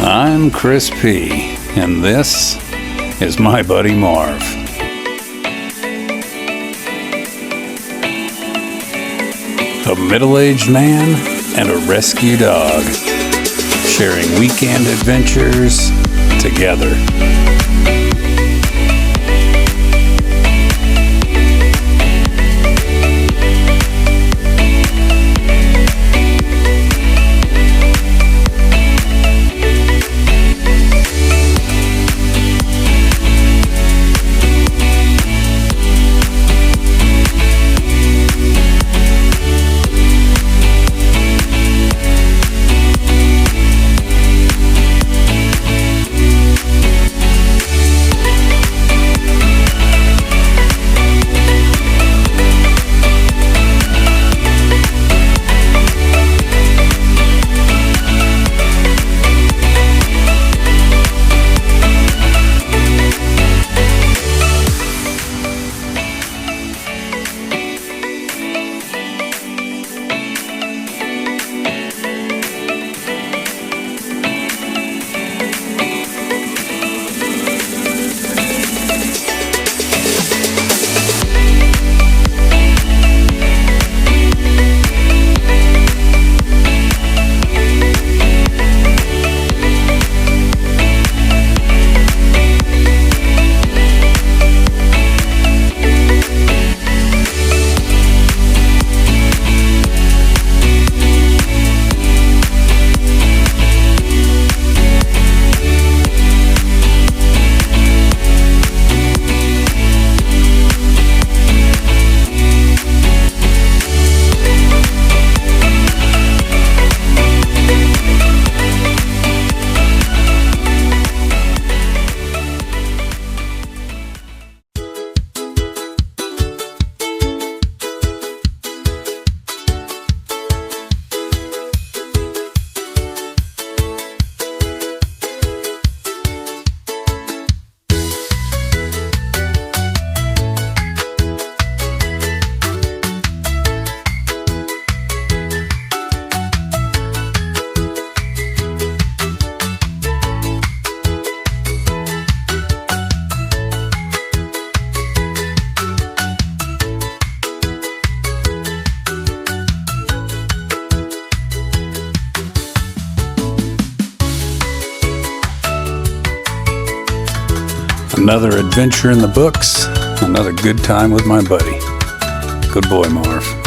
I'm Chris P., and this is my buddy Marv. A middle-aged man and a rescue dog, sharing weekend adventures together. Another adventure in the books, another good time with my buddy. Good boy, Marv.